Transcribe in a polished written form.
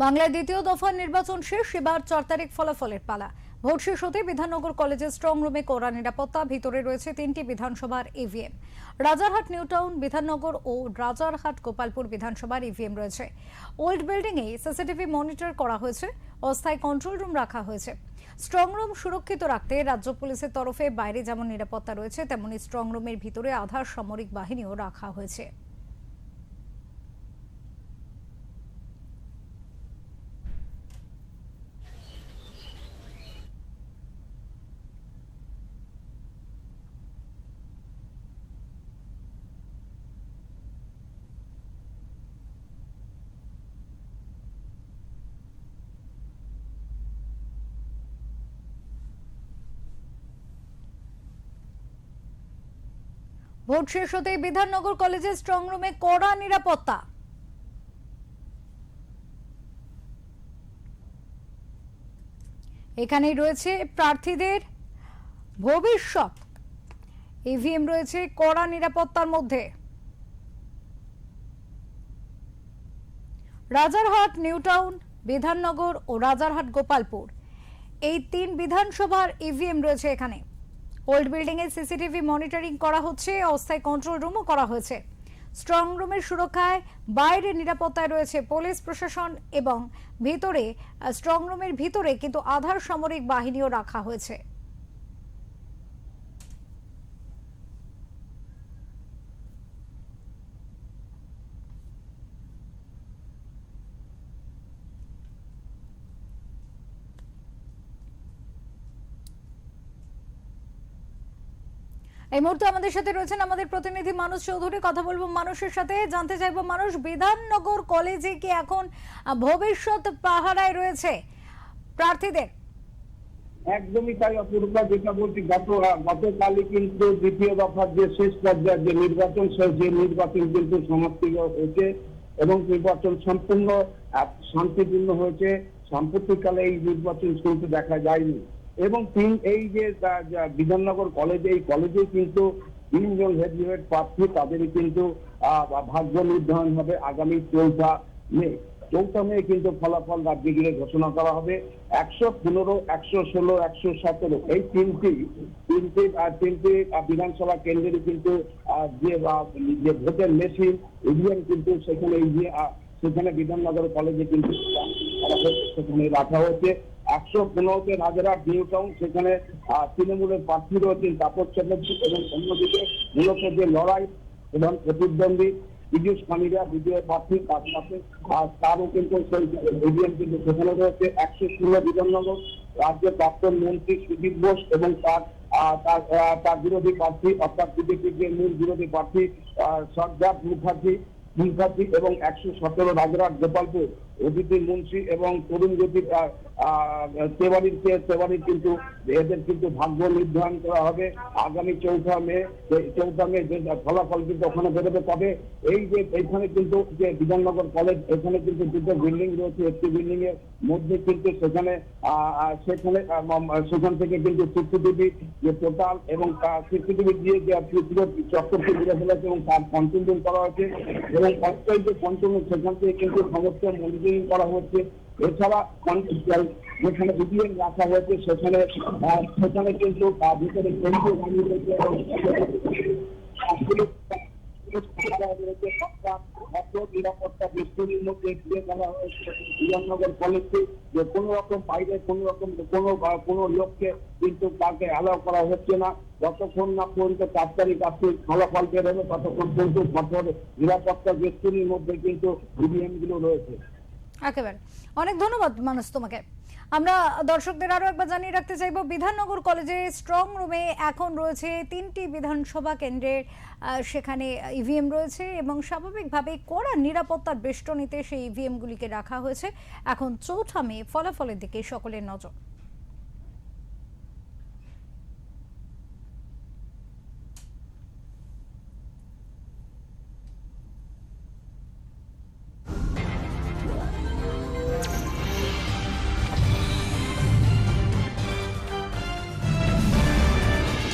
বাংলায় দ্বিতীয় দফার নির্বাচন শেষ, এবার 4 তারিখ ফলাফলের পালা। ভোট শেষ হতে বিধাননগর কলেজের স্ট্রং রুমে কড়া নিরাপত্তা, ভিতরে রয়েছে 3টি বিধানসভার ইভিএম। রাজারহাট নিউটাউন বিধাননগর ও রাজারহাট গোপালপুর বিধানসভার ইভিএম রয়েছে। ওল্ড বিল্ডিং এ সিসিটিভি মনিটর করা হয়েছে, অস্থায়ী কন্ট্রোল রুম রাখা হয়েছে। স্ট্রং রুম সুরক্ষিত রাখতে রাজ্য পুলিশের তরফে বাইরে যেমন নিরাপত্তা রয়েছে, তেমনি স্ট্রং রুমের ভিতরে আধা সামরিক বাহিনীও রাখা হয়েছে। ভোট শেষ হতেই বিধাননগর কলেজের স্ট্রং রুমে কড়া নিরাপত্তা। এখানেই রয়েছে প্রার্থীদের ভবিষ্যৎ ইভিএম, রয়েছে কড়া নিরাপত্তার মধ্যে। রাজারহাট নিউটাউন বিধাননগর ও রাজারহাট গোপালপুর এই 3 বিধানসভার ইভিএম রয়েছে এখানে। ওল্ড বিল্ডিং এ সিসিটিভি মনিটরিং করা হচ্ছে, অস্থায়ী কন্ট্রোল রুমও করা হয়েছে। স্ট্রং রুমের সুরক্ষায় বাইরে নিরাপত্তায় রয়েছে পুলিশ প্রশাসন এবং ভিতরে স্ট্রং রুমের ভিতরে কিন্তু আধার সামরিক বাহিনীও রাখা হয়েছে। এই মুহূর্তে আমাদের সাথে রয়েছেন আমাদের প্রতিনিধি মানুষ চৌধুরী। কথা বলবো মানুষের সাথে, জানতে চাইবো মানুষ, বিধাননগর কলেজে কি এখন ভবিষ্যৎ পাহারায় রয়েছে প্রার্থীদের? একদমই তাই অপূর্বা, যেটা বলছি গতকালই কিন্তু দ্বিতীয় দফার যে শেষ পর্যায়ের যে নির্বাচন, সেই নির্বাচন কিন্তু সমাপ্তি হয়েছে এবং নির্বাচন সম্পূর্ণ শান্তিপূর্ণ হয়েছে। সাম্প্রতিককালে এই নির্বাচন কিন্তু দেখা যায়নি এবং এই যে বিধাননগর কলেজে, এই কলেজে কিন্তু 3 জন হেভিওয়েট প্রার্থী, তাদেরই কিন্তু ভাগ্য নির্ধারণ হবে আগামী 4 মে কিন্তু ফলাফল রাজ্য জুড়ে ঘোষণা করা হবে। 115, 116, 117 এই তিনটি বিধানসভা কেন্দ্রে কিন্তু যে ভোটের মেশিন ইভিএম কিন্তু সেখানে বিধাননগর কলেজে কিন্তু সেখানে রাখা হয়েছে। 115তে রাজারহাট নিউটাউন, সেখানে তৃণমূলের প্রার্থী রয়েছেন তাপস চ্যাটার্জি এবং অন্যদিকে মূলত যে লড়াই এবং প্রতিদ্বন্দ্বী পীযূষ পানিরা বিজয় প্রার্থী, তার সাথে তারও কিন্তু ইভিএম কিন্তু সেখানে রয়েছে। 116 বিধাননগর রাজ্যের প্রাক্তন মন্ত্রী সুদীপ বোস এবং তার বিরোধী প্রার্থী অর্থাৎ বিজেপির যে মূল বিরোধী প্রার্থী সর্দার মুখার্জি এবং 117 রাজারহাট গোপালপুর অদিতি মুন্সি এবং তরুণ জ্যোতি তেওয়ারির কিন্তু এদের কিন্তু ভাগ্য নির্ধারণ করা হবে আগামী 4 মে। যে ফলাফল কিন্তু ওখানে বেরোবে। তবে এই যে এখানে কিন্তু যে বিধাননগর কলেজ, এখানে কিন্তু 2টো বিল্ডিং রয়েছে। একটি বিল্ডিং এর মধ্যে কিন্তু সেখান থেকে কিন্তু সিসিটিভি যে টোটাল এবং সিসিটিভি দিয়ে যে চক্করটি ঘুরে ফেলেছে এবং তার কন্ট্রোল রুম করা হয়েছে এবং অস্থায়ী যে কন্ট্রোল রুম, সেখান থেকে কিন্তু সমস্ত মনিটরিং করা হচ্ছে। এছাড়া যেখানে ইভিএম রাখা হয়েছে সেখানে কিন্তু ভিতরে কেন্দ্রীয় বাহিনী রয়েছে এবং নিরাপত্তা দৃষ্টির মধ্যে দিয়ে বলা হয়েছে বিধাননগর কলেজকে যে কোনো রকম বাইরে কোনো লোককে কিন্তু তাকে অ্যালাউ করা হচ্ছে না যতক্ষণ না পর্যন্ত 4 তারিখ ফলাফল বের হবে, ততক্ষণ কিন্তু কঠোর নিরাপত্তা দৃষ্টির মধ্যে কিন্তু ইভিএম গুলো রয়েছে। একেবারে অনেক ধন্যবাদ মানুষ তোমাকে। আমরা দর্শকদের আরো একবার জানিয়ে রাখতে চাইবো, বিধাননগর কলেজে স্ট্রং রুমে এখন রয়েছে 3টি বিধানসভা কেন্দ্রের সেখানে ইভিএম রয়েছে এবং স্বাভাবিকভাবে কড়া নিরাপত্তার বেষ্টনীতে সেই ইভিএম গুলিকে রাখা হয়েছে। এখন 4 মে ফলাফলের দিকে সকলের নজর।